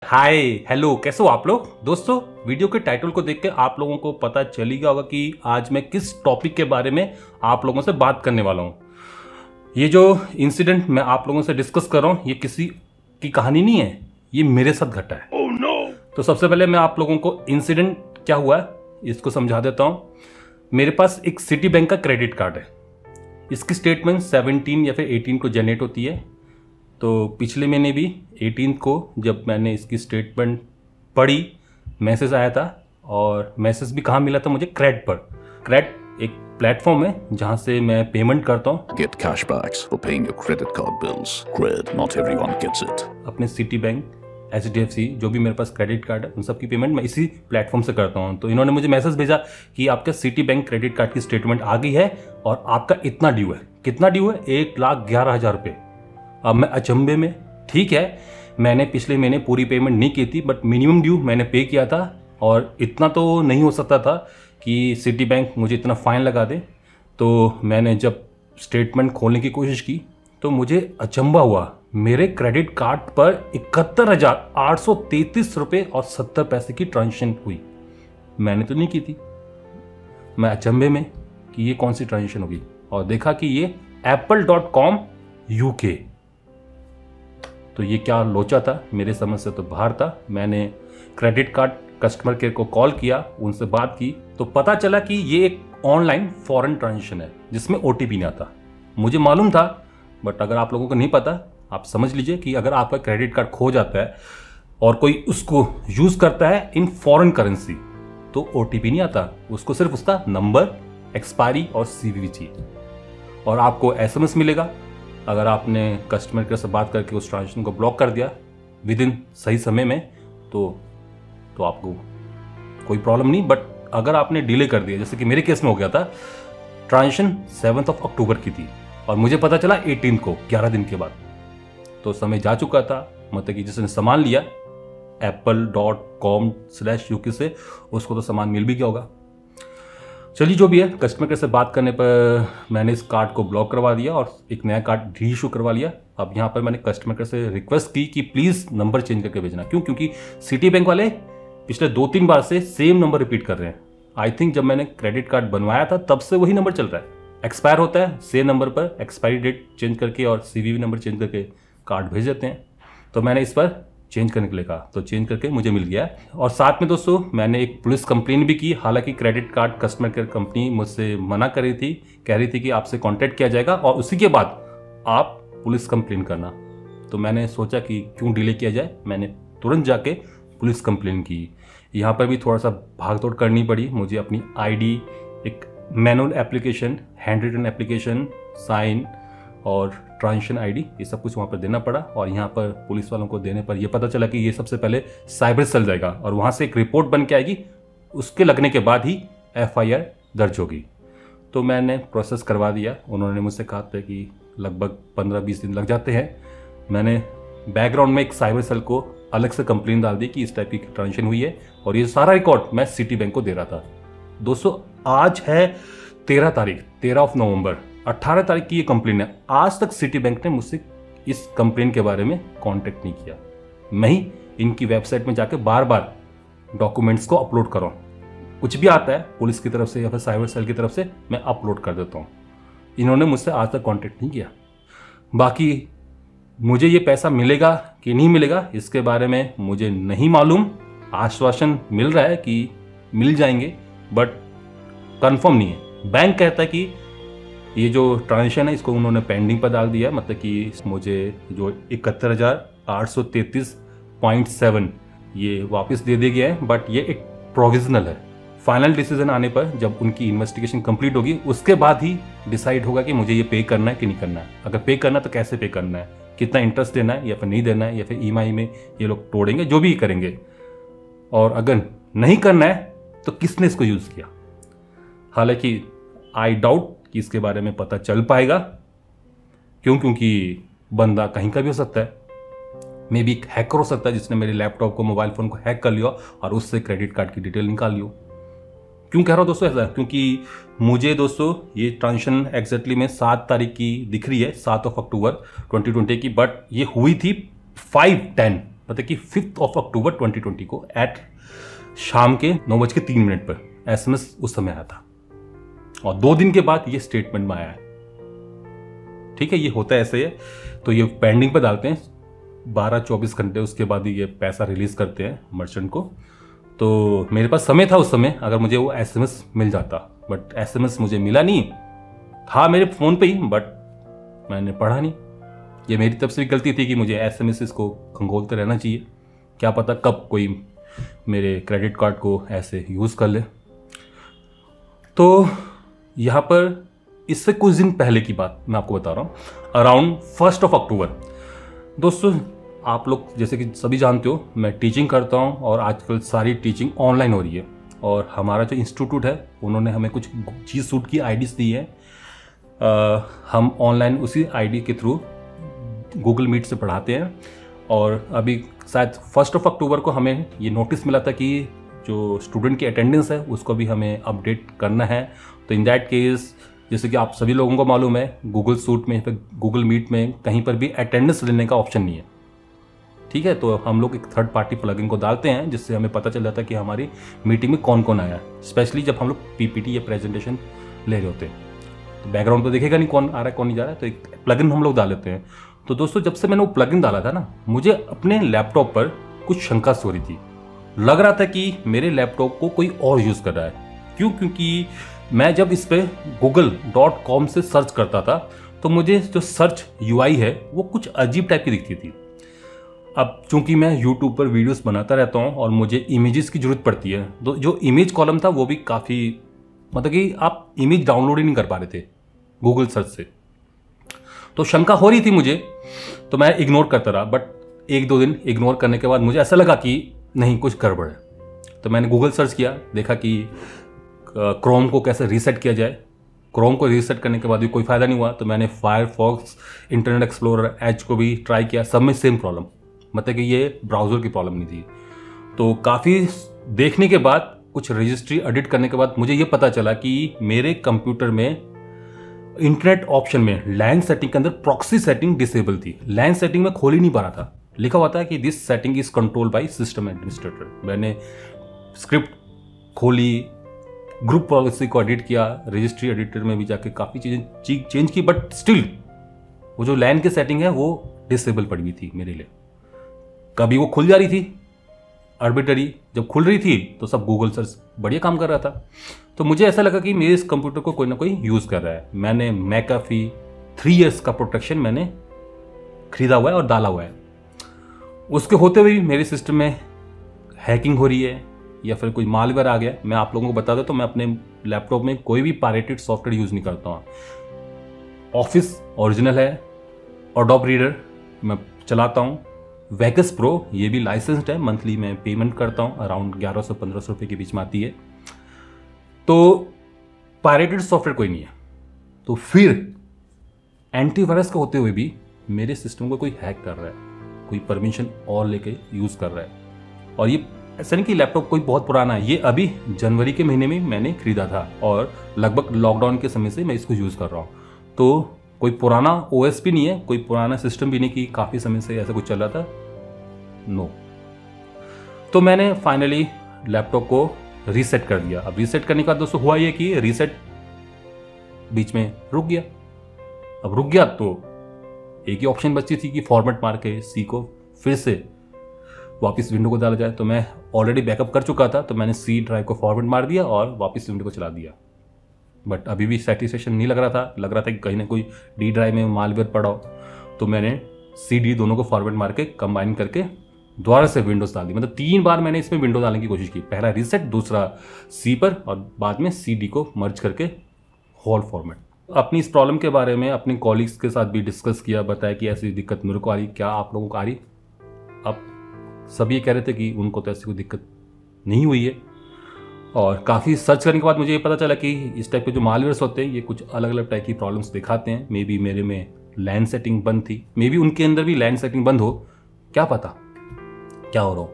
Hi hello, कैसे हो आप लोग। दोस्तों, वीडियो के टाइटल को देख के आप लोगों को पता चल ही गया होगा कि आज मैं किस टॉपिक के बारे में आप लोगों से बात करने वाला हूँ। ये जो इंसिडेंट मैं आप लोगों से डिस्कस कर रहा हूँ, ये किसी की कहानी नहीं है, ये मेरे साथ घटा है। oh, no! तो सबसे पहले मैं आप लोगों को इंसिडेंट क्या हुआ है इसको समझा देता हूँ। मेरे पास एक सिटी बैंक का क्रेडिट कार्ड है। इसकी स्टेटमेंट 17 या फिर 18 को जनरेट होती है। तो पिछले महीने भी 18 को जब मैंने इसकी स्टेटमेंट पढ़ी, मैसेज आया था। और मैसेज भी कहाँ मिला था मुझे? क्रेड पर। क्रेड एक प्लेटफॉर्म है जहाँ से मैं पेमेंट करता हूँ। Get cashbacks for paying your credit card bills. Cred, not everyone gets it. अपने सिटी बैंक, HDFC, जो भी मेरे पास क्रेडिट कार्ड है उन सब की पेमेंट मैं इसी प्लेटफॉर्म से करता हूँ। तो इन्होंने मुझे मैसेज भेजा कि आपका सिटी बैंक क्रेडिट कार्ड की स्टेटमेंट आ गई है और आपका इतना ड्यू है। कितना ड्यू है? 1,11,000 रुपये। अब मैं अचंभे में। ठीक है, मैंने पिछले महीने पूरी पेमेंट नहीं की थी, बट मिनिमम ड्यू मैंने पे किया था और इतना तो नहीं हो सकता था कि सिटी बैंक मुझे इतना फाइन लगा दे। तो मैंने जब स्टेटमेंट खोलने की कोशिश की तो मुझे अचंभा हुआ। मेरे क्रेडिट कार्ड पर 71,833 रुपये और 70 पैसे की ट्रांजेक्शन हुई। मैंने तो नहीं की थी। मैं अचंभे में कि ये कौन सी ट्रांजेक्शन होगी, और देखा कि ये apple.com UK। तो ये क्या लोचा था, मेरे समझ से तो बाहर था। मैंने क्रेडिट कार्ड कस्टमर केयर को कॉल किया, उनसे बात की, तो पता चला कि ये एक ऑनलाइन फॉरेन ट्रांजेक्शन है जिसमें OTP नहीं आता। मुझे मालूम था, बट अगर आप लोगों को नहीं पता, आप समझ लीजिए कि अगर आपका क्रेडिट कार्ड खो जाता है और कोई उसको यूज करता है इन फॉरेन करेंसी, तो OTP नहीं आता। उसको सिर्फ उसका नंबर, एक्सपायरी और CVV चाहिए, और आपको SMS मिलेगा। अगर आपने कस्टमर केयर से बात करके उस ट्रांजेक्शन को ब्लॉक कर दिया विद इन सही समय में, तो आपको कोई प्रॉब्लम नहीं। बट अगर आपने डिले कर दिया, जैसे कि मेरे केस में हो गया था, ट्रांजेक्शन 7 अक्टूबर की थी और मुझे पता चला 18 को, 11 दिन के बाद। तो समय जा चुका था, मतलब कि जिसने सामान लिया apple.com/UK से, उसको तो सामान मिल भी गया होगा। चलिए, जो भी है, कस्टमर केयर से बात करने पर मैंने इस कार्ड को ब्लॉक करवा दिया और एक नया कार्ड री इशू करवा लिया। अब यहाँ पर मैंने कस्टमर केयर से रिक्वेस्ट की कि प्लीज़ नंबर चेंज करके भेजना। क्यों? क्योंकि सिटी बैंक वाले पिछले 2-3 बार से सेम नंबर रिपीट कर रहे हैं। आई थिंक जब मैंने क्रेडिट कार्ड बनवाया था तब से वही नंबर चल रहा है। एक्सपायर होता है, सेम नंबर पर एक्सपायरी डेट चेंज करके और CVV नंबर चेंज करके कार्ड भेज देते हैं। तो मैंने इस पर चेंज करने के लिए कहा, तो चेंज करके मुझे मिल गया। और साथ में दोस्तों, मैंने एक पुलिस कंप्लेन भी की। हालांकि credit card customer care company मुझसे मना कर रही थी, कह रही थी कि आपसे कांटेक्ट किया जाएगा और उसी के बाद आप पुलिस कंप्लेन करना। तो मैंने सोचा कि क्यों डिले किया जाए, मैंने तुरंत जाके पुलिस कंप्लेन की। यहाँ पर भी थोड़ा सा भाग दौड़ करनी पड़ी मुझे। अपनी ID, एक manual application, hand written application, sign और ट्रांजेक्शन ID, ये सब कुछ वहाँ पर देना पड़ा। और यहाँ पर पुलिस वालों को देने पर यह पता चला कि ये सबसे पहले साइबर सेल जाएगा और वहाँ से एक रिपोर्ट बन के आएगी, उसके लगने के बाद ही FIR दर्ज होगी। तो मैंने प्रोसेस करवा दिया। उन्होंने मुझसे कहा था कि लगभग 15-20 दिन लग जाते हैं। मैंने बैकग्राउंड में एक साइबर सेल को अलग से कंप्लेन डाल दी कि इस टाइप की ट्रांजेक्शन हुई है, और ये सारा रिकॉर्ड मैं सिटी बैंक को दे रहा था। दोस्तों, आज है 13 नवंबर, 18 तारीख की ये कंप्लेन है। आज तक सिटी बैंक ने मुझसे इस कंप्लेन के बारे में कांटेक्ट नहीं किया। मैं ही इनकी वेबसाइट में जाकर बार बार डॉक्यूमेंट्स को अपलोड कर रहा हूँ। कुछ भी आता है पुलिस की तरफ से या फिर साइबर सेल की तरफ से, मैं अपलोड कर देता हूँ। इन्होंने मुझसे आज तक कांटेक्ट नहीं किया। बाकी मुझे ये पैसा मिलेगा कि नहीं मिलेगा, इसके बारे में मुझे नहीं मालूम। आश्वासन मिल रहा है कि मिल जाएंगे, बट कंफर्म नहीं है। बैंक कहता है कि ये जो ट्रांजेक्शन है इसको उन्होंने पेंडिंग पर डाल दिया, मतलब कि मुझे जो 71,833.7 ये वापस दे दिया गया है, बट ये एक प्रोविजनल है। फाइनल डिसीजन आने पर, जब उनकी इन्वेस्टिगेशन कंप्लीट होगी, उसके बाद ही डिसाइड होगा कि मुझे ये पे करना है कि नहीं करना है। अगर पे करना है तो कैसे पे करना है, कितना इंटरेस्ट देना है या फिर नहीं देना है, या फिर EMI में ये लोग तोड़ेंगे, जो भी करेंगे। और अगर नहीं करना है तो किसने इसको यूज़ किया। हालांकि आई डाउट कि इसके बारे में पता चल पाएगा। क्यों? क्योंकि बंदा कहीं का भी हो सकता है। मे बी हैकर हो सकता है जिसने मेरे लैपटॉप को, मोबाइल फ़ोन को हैक कर लिया और उससे क्रेडिट कार्ड की डिटेल निकाल लियो। क्यों कह रहा हूँ दोस्तों ऐसा? क्योंकि मुझे दोस्तों ये ट्रांजेक्शन एग्जैक्टली में 7 तारीख की दिख रही है, 7 अक्टूबर 2020 की, बट ये हुई थी 5/10 मतलब कि 5 अक्टूबर 2020 को एट शाम के 9:03 पर SMS उस समय आया था और 2 दिन के बाद ये स्टेटमेंट में आया है। ठीक है, ये होता है ऐसे है। तो ये पेंडिंग पर डालते हैं 12-24 घंटे, उसके बाद ही ये पैसा रिलीज करते हैं मर्चेंट को। तो मेरे पास समय था उस समय, अगर मुझे वो SMS मिल जाता, बट SMS मुझे मिला नहीं, था मेरे फ़ोन पे ही, बट मैंने पढ़ा नहीं। ये मेरी तरफ से भी गलती थी कि मुझे SMS को खंगोलते रहना चाहिए, क्या पता कब कोई मेरे क्रेडिट कार्ड को ऐसे यूज़ कर ले। तो यहाँ पर इससे कुछ दिन पहले की बात मैं आपको बता रहा हूँ, अराउंड 1 अक्टूबर। दोस्तों, आप लोग जैसे कि सभी जानते हो, मैं टीचिंग करता हूँ और आजकल सारी टीचिंग ऑनलाइन हो रही है। और हमारा जो इंस्टीट्यूट है उन्होंने हमें कुछ जी सूट की IDs दी है। हम ऑनलाइन उसी ID के थ्रू गूगल मीट से पढ़ाते हैं। और अभी शायद 1 अक्टूबर को हमें ये नोटिस मिला था कि जो स्टूडेंट की अटेंडेंस है उसको भी हमें अपडेट करना है। तो इन दैट केस, जैसे कि आप सभी लोगों को मालूम है, गूगल सूट में, गूगल मीट में कहीं पर भी अटेंडेंस लेने का ऑप्शन नहीं है। ठीक है, तो हम लोग एक थर्ड पार्टी प्लगइन को डालते हैं जिससे हमें पता चल जाता है कि हमारी मीटिंग में कौन कौन आया है, स्पेशली जब हम लोग PPT या प्रेजेंटेशन ले रहे होते हैं। तो बैकग्राउंड तो देखेगा नहीं कौन आ रहा है कौन नहीं जा रहा है, तो एक प्लगइन हम लोग डाल लेते हैं। तो दोस्तों, जब से मैंने वो प्लगइन डाला था ना, मुझे अपने लैपटॉप पर कुछ शंका हो रही थी। लग रहा था कि मेरे लैपटॉप को कोई और यूज़ कर रहा है। क्यों? क्योंकि मैं जब इस पे google.com से सर्च करता था तो मुझे जो सर्च UI है वो कुछ अजीब टाइप की दिखती थी। अब चूंकि मैं YouTube पर वीडियोस बनाता रहता हूँ और मुझे इमेजेस की ज़रूरत पड़ती है, तो जो इमेज कॉलम था वो भी काफ़ी, मतलब कि आप इमेज डाउनलोड ही नहीं कर पा रहे थे गूगल सर्च से। तो शंका हो रही थी मुझे, तो मैं इग्नोर करता रहा। बट 1-2 दिन इग्नोर करने के बाद मुझे ऐसा लगा कि नहीं, कुछ गड़बड़ है। तो मैंने गूगल सर्च किया, देखा कि क्रोम को कैसे रीसेट किया जाए। क्रोम को रीसेट करने के बाद भी कोई फ़ायदा नहीं हुआ, तो मैंने फायरफॉक्स, इंटरनेट एक्सप्लोरर, एज को भी ट्राई किया। सब में सेम प्रॉब्लम, मतलब कि ये ब्राउज़र की प्रॉब्लम नहीं थी। तो काफ़ी देखने के बाद, कुछ रजिस्ट्री एडिट करने के बाद मुझे ये पता चला कि मेरे कंप्यूटर में इंटरनेट ऑप्शन में लैन सेटिंग के अंदर प्रॉक्सी सेटिंग डिसेबल थी। लैन सेटिंग में खोल ही नहीं पा रहा था। लिखा हुआ था कि this setting is control by system administrator. मैंने स्क्रिप्ट खोली, ग्रुप पॉलिसी को एडिट किया, रजिस्ट्री एडिटर में भी जाके काफ़ी चीज़ें चेंज की, बट स्टिल वो जो लैन की सेटिंग है वो डिसेबल पड़ी हुई थी मेरे लिए। कभी वो खुल जा रही थी आर्बिटरी, जब खुल रही थी तो सब गूगल सर्च बढ़िया काम कर रहा था। तो मुझे ऐसा लगा कि मेरे इस कंप्यूटर को कोई ना कोई यूज़ कर रहा है। मैंने मैकाफी 3 इयर्स का प्रोटेक्शन मैंने खरीदा हुआ है और डाला हुआ है। उसके होते हुए भी मेरे सिस्टम में हैकिंग हो रही है या फिर कोई मालवेयर आ गया। मैं आप लोगों को बता दूं तो मैं अपने लैपटॉप में कोई भी पायरेटेड सॉफ्टवेयर यूज़ नहीं करता हूँ। ऑफिस ओरिजिनल है, एडोब रीडर मैं चलाता हूँ, वेगस प्रो ये भी लाइसेंस्ड है, मंथली मैं पेमेंट करता हूँ, अराउंड 1100-1500 रुपये के बीच में आती है। तो पायरेटेड सॉफ्टवेयर कोई नहीं है। तो फिर एंटीवायरस का होते हुए भी मेरे सिस्टम को कोई हैक कर रहा है, कोई परमिशन और लेके यूज़ कर रहा है। और ये ऐसा नहीं कि लैपटॉप कोई बहुत पुराना है, ये अभी जनवरी के महीने में मैंने खरीदा था और लगभग लॉकडाउन के समय से मैं इसको यूज़ कर रहा हूँ। तो कोई पुराना OS भी नहीं है, कोई पुराना सिस्टम भी नहीं कि काफ़ी समय से ऐसा कुछ चल रहा था, नो। तो मैंने फाइनली लैपटॉप को रीसेट कर दिया। अब रीसेट करने के बाद दोस्तों हुआ ये कि रीसेट बीच में रुक गया। अब रुक गया तो एक ही ऑप्शन बची थी कि फॉर्मेट मार के सी को फिर से वापस विंडो को डाला जाए। तो मैं ऑलरेडी बैकअप कर चुका था, तो मैंने सी ड्राइव को फॉर्मेट मार दिया और वापस विंडो को चला दिया। बट अभी भी सेटिस्फेक्शन नहीं लग रहा था। लग रहा था कि कहीं ना कोई डी ड्राइव में मालवेयर पड़ा हो। तो मैंने सी डी दोनों को फॉर्मेट मार के कंबाइन करके दोबारा से विंडोज डाल दी। मतलब 3 बार मैंने इसमें विंडो डालने की कोशिश की। पहला रीसेट, दूसरा सी पर, और बाद में सी डी को मर्ज करके होल फॉर्मेट। अपनी इस प्रॉब्लम के बारे में अपने कॉलीग्स के साथ भी डिस्कस किया, बताया कि ऐसी दिक्कत मेरे को आ रही, क्या आप लोगों को आ रही। अब सब ये कह रहे थे कि उनको तो ऐसी कोई दिक्कत नहीं हुई है। और काफ़ी सर्च करने के बाद मुझे ये पता चला कि इस टाइप के जो मालवेयर्स होते हैं ये कुछ अलग अलग टाइप की प्रॉब्लम्स दिखाते हैं। मे बी मेरे में लैन सेटिंग बंद थी, मे बी उनके अंदर भी लैन सेटिंग बंद हो, क्या पता क्या हो रहा हो।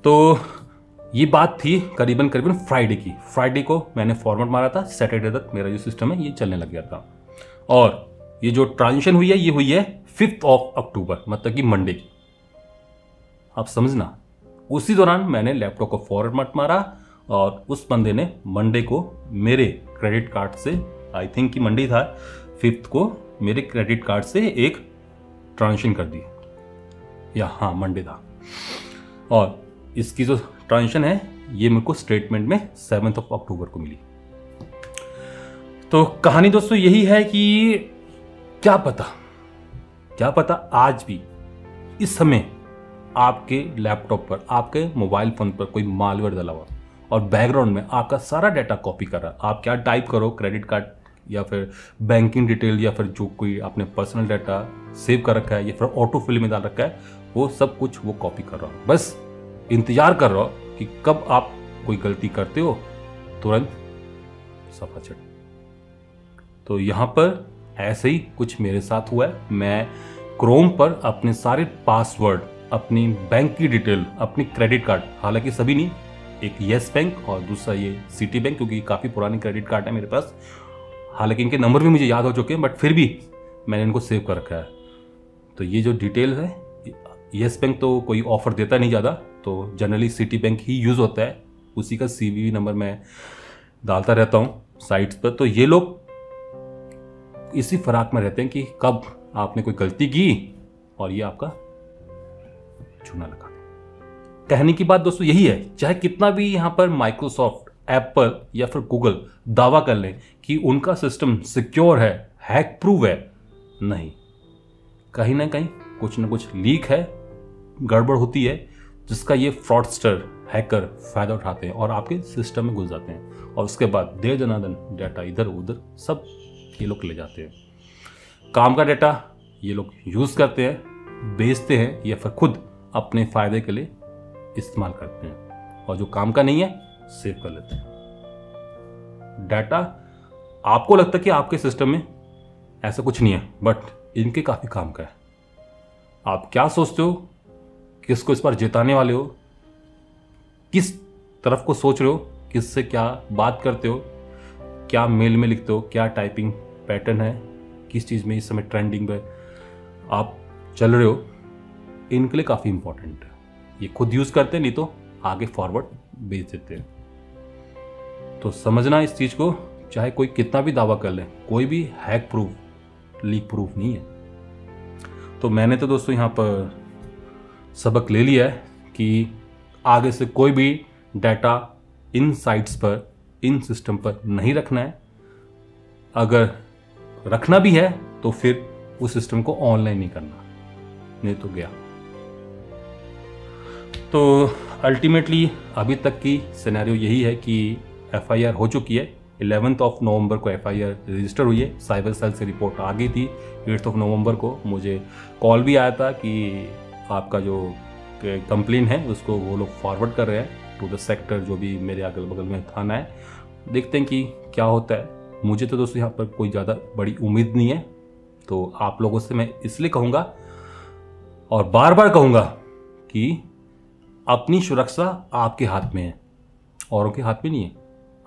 तो ये बात थी करीबन फ्राइडे की। फ्राइडे को मैंने फॉर्मेट मारा था, सैटरडे तक मेरा जो सिस्टम है ये चलने लग गया था। और ये जो ट्रांजिशन हुई है ये हुई है 5 अक्टूबर, मतलब कि मंडे की। आप समझना। उसी दौरान मैंने लैपटॉप को फॉरवर्ड मत मारा और उस बंदे ने मंडे को मेरे क्रेडिट कार्ड से, आई थिंक कि मंडे था 5th को, मेरे क्रेडिट कार्ड से एक ट्रांजेक्शन कर दी, या हाँ मंडे था। और इसकी जो ट्रांजेक्शन है ये मेरे को स्टेटमेंट में 7 अक्टूबर को मिली। तो कहानी दोस्तों यही है कि क्या पता आज भी इस समय आपके लैपटॉप पर, आपके मोबाइल फोन पर कोई मालवेयर डला हुआ और बैकग्राउंड में आपका सारा डाटा कॉपी कर रहा है। आप क्या टाइप करो, क्रेडिट कार्ड या फिर बैंकिंग डिटेल या फिर जो कोई आपने पर्सनल डाटा सेव कर रखा है या फिर ऑटो फिल में डाल रखा है, वो सब कुछ वो कॉपी कर रहा हो। बस इंतजार कर रहा हो कि कब आप कोई गलती करते हो तुरंत सफा चढ़। तो यहां पर ऐसे ही कुछ मेरे साथ हुआ है। मैं क्रोम पर अपने सारे पासवर्ड, अपनी बैंक की डिटेल, अपनी क्रेडिट कार्ड, हालांकि सभी नहीं, एक येस बैंक और दूसरा ये सिटी बैंक, क्योंकि काफ़ी पुरानी क्रेडिट कार्ड है मेरे पास, हालांकि इनके नंबर भी मुझे याद हो चुके हैं, बट फिर भी मैंने इनको सेव कर रखा है। तो ये जो डिटेल है, येस बैंक तो कोई ऑफर देता नहीं ज़्यादा, तो जनरली सिटी बैंक ही यूज़ होता है, उसी का CVV नंबर मैं डालता रहता हूँ साइट्स पर। तो ये लोग इसी फराक में रहते हैं कि कब आपने कोई गलती की और ये आपका चूना लगा दे। कहने की बात दोस्तों यही है, चाहे कितना भी यहाँ पर माइक्रोसॉफ्ट, एप्पल या फिर गूगल दावा कर लें कि उनका सिस्टम सिक्योर है, हैक प्रूफ है, नहीं, कहीं ना कहीं कुछ ना कुछ लीक है, गड़बड़ होती है, जिसका ये फ्रॉडस्टर, हैकर फायदा उठाते हैं और आपके सिस्टम में घुस जाते हैं और उसके बाद देर जनादन डाटा इधर उधर सब ये लोग ले जाते हैं। काम का डाटा ये लोग यूज़ करते हैं, बेचते हैं या फिर खुद अपने फायदे के लिए इस्तेमाल करते हैं, और जो काम का नहीं है सेव कर लेते हैं डाटा। आपको लगता है कि आपके सिस्टम में ऐसा कुछ नहीं है, बट इनके काफ़ी काम का है। आप क्या सोचते हो, किसको इस बार जिताने वाले हो, किस तरफ को सोच रहे हो, किससे क्या बात करते हो, क्या मेल में लिखते हो, क्या टाइपिंग पैटर्न है, किस चीज़ में इस समय ट्रेंडिंग पे आप चल रहे हो, इनके लिए काफ़ी इंपॉर्टेंट है। ये खुद यूज़ करते हैं, नहीं तो आगे फॉरवर्ड भेज देते हैं। तो समझना इस चीज़ को, चाहे कोई कितना भी दावा कर ले, कोई भी हैक प्रूफ, लीक प्रूफ नहीं है। तो मैंने तो दोस्तों यहाँ पर सबक ले लिया है कि आगे से कोई भी डाटा इन साइट्स पर, इन सिस्टम पर नहीं रखना है। अगर रखना भी है तो फिर उस सिस्टम को ऑनलाइन नहीं करना, नहीं तो गया। तो अल्टीमेटली अभी तक की सिनेरियो यही है कि FIR हो चुकी है। 11 नवंबर को FIR रजिस्टर हुई है, साइबर सेल से रिपोर्ट आ गई थी। 8 नवंबर को मुझे कॉल भी आया था कि आपका जो कंप्लेन है उसको वो लोग फॉरवर्ड कर रहे हैं टू द सेक्टर, जो भी मेरे अगल बगल में थाना है। देखते हैं कि क्या होता है। मुझे तो दोस्तों यहाँ पर कोई ज़्यादा बड़ी उम्मीद नहीं है, तो आप लोगों से मैं इसलिए कहूँगा और बार बार कहूँगा कि अपनी सुरक्षा आपके हाथ में है, औरों के हाथ में नहीं है।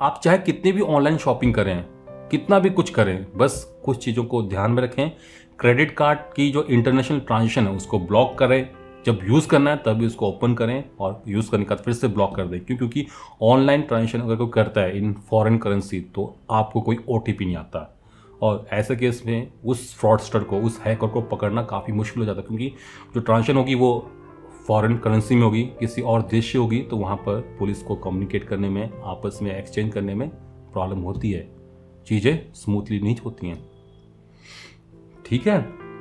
आप चाहे कितनी भी ऑनलाइन शॉपिंग करें, कितना भी कुछ करें, बस कुछ चीज़ों को ध्यान में रखें। क्रेडिट कार्ड की जो इंटरनेशनल ट्रांजेक्शन है उसको ब्लॉक करें, जब यूज़ करना है तभी उसको ओपन करें और यूज़ करने के बाद फिर से ब्लॉक कर दें। क्योंकि ऑनलाइन ट्रांजेक्शन अगर कोई करता है इन फॉरेन करेंसी तो आपको कोई OTP नहीं आता, और ऐसे केस में उस फ्रॉडस्टर को, उस हैकर को पकड़ना काफ़ी मुश्किल हो जाता है। क्योंकि जो ट्रांजेक्शन होगी वो फॉरेन करेंसी में होगी, किसी और देश से होगी, तो वहाँ पर पुलिस को कम्युनिकेट करने में, आपस में एक्सचेंज करने में प्रॉब्लम होती है, चीज़ें स्मूथली नहीं होती हैं। ठीक है।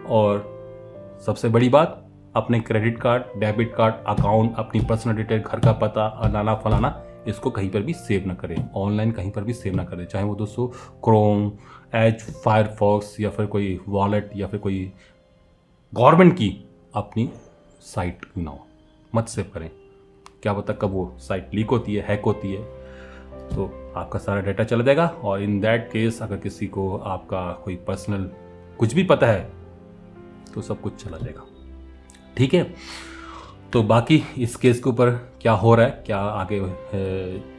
और सबसे बड़ी बात, अपने credit card, debit card, account, अपनी पर्सनल डिटेल, घर का पता, अलाना फलाना, इसको कहीं पर भी सेव ना करें, ऑनलाइन कहीं पर भी सेव ना करें। चाहे वो दोस्तों क्रोम, एज, फायरफॉक्स या फिर कोई वॉलेट या फिर कोई गवर्नमेंट की अपनी साइट क्यों ना हो, मत सेव करें। क्या पता कब वो साइट लीक होती है, हैक होती है, तो आपका सारा डाटा चला जाएगा। और इन दैट केस अगर किसी को आपका कोई पर्सनल कुछ भी पता है तो सब कुछ चला जाएगा। ठीक है। तो बाकी इस केस के ऊपर क्या हो रहा है, क्या आगे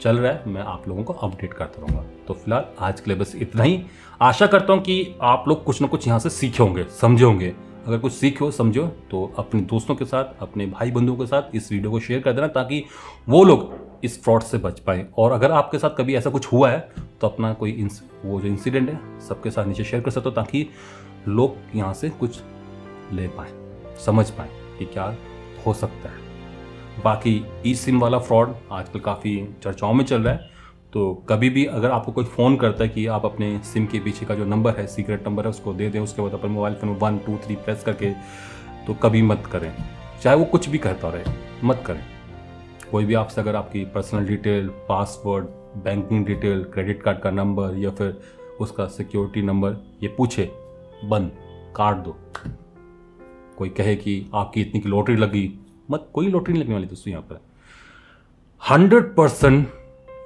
चल रहा है, मैं आप लोगों को अपडेट करता रहूँगा। तो फिलहाल आज के लिए बस इतना ही। आशा करता हूँ कि आप लोग कुछ ना कुछ यहाँ से सीखे होंगे, समझे होंगे। अगर कुछ सीखो समझो तो अपने दोस्तों के साथ, अपने भाई बंधुओं के साथ इस वीडियो को शेयर कर देना, ताकि वो लोग इस फ्रॉड से बच पाए। और अगर आपके साथ कभी ऐसा कुछ हुआ है तो अपना कोई वो जो इंसिडेंट है सबके साथ नीचे शेयर कर सकते हो, ताकि लोग यहाँ से कुछ ले पाए, समझ पाए कि क्या हो सकता है। बाकी ई सिम वाला फ्रॉड आजकल काफ़ी चर्चाओं में चल रहा है, तो कभी भी अगर आपको कोई फ़ोन करता है कि आप अपने सिम के पीछे का जो नंबर है, सीक्रेट नंबर है, उसको दे दें, उसके बाद अपने मोबाइल फ़ोन में 1 2 3 प्रेस करके, तो कभी मत करें, चाहे वो कुछ भी करता रहे, मत करें। कोई भी आपसे अगर आपकी personal detail, password, banking detail, credit card का नंबर या फिर उसका सिक्योरिटी नंबर ये पूछे, बंद, काट दो। कोई कहे कि आपकी इतनी की लॉटरी लगी, मत, कोई लॉटरी नहीं लगने वाली दोस्तों। यहाँ पर 100%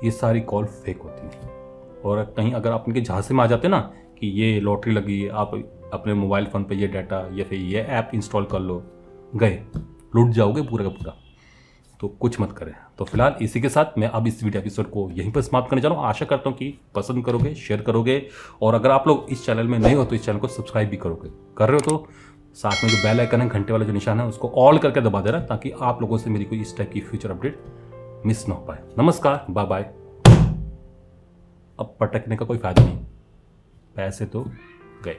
ये सारी कॉल फेक होती है। और कहीं अगर आप उनके झांसे में आ जाते ना कि ये लॉटरी लगी है, आप अपने मोबाइल फ़ोन पे ये डाटा या फिर ये ऐप इंस्टॉल कर लो, गए, लूट जाओगे पूरा का पूरा। तो कुछ मत करें। तो फिलहाल इसी के साथ मैं अब इस वीडियो एपिसोड को यहीं पर समाप्त करने जा रहा हूँ। आशा करता हूँ कि पसंद करोगे, शेयर करोगे, और अगर आप लोग इस चैनल में नए हो तो इस चैनल को सब्सक्राइब भी करोगे। कर रहे हो तो साथ में जो बेल आइकन है, घंटे वाला जो निशान है, उसको ऑल करके दबा देना, ताकि आप लोगों से मेरी कोई इस टाइप की फ्यूचर अपडेट मिस ना हो पाए। नमस्कार, बाय बाय। अब पटकने का कोई फायदा नहीं, पैसे तो गए।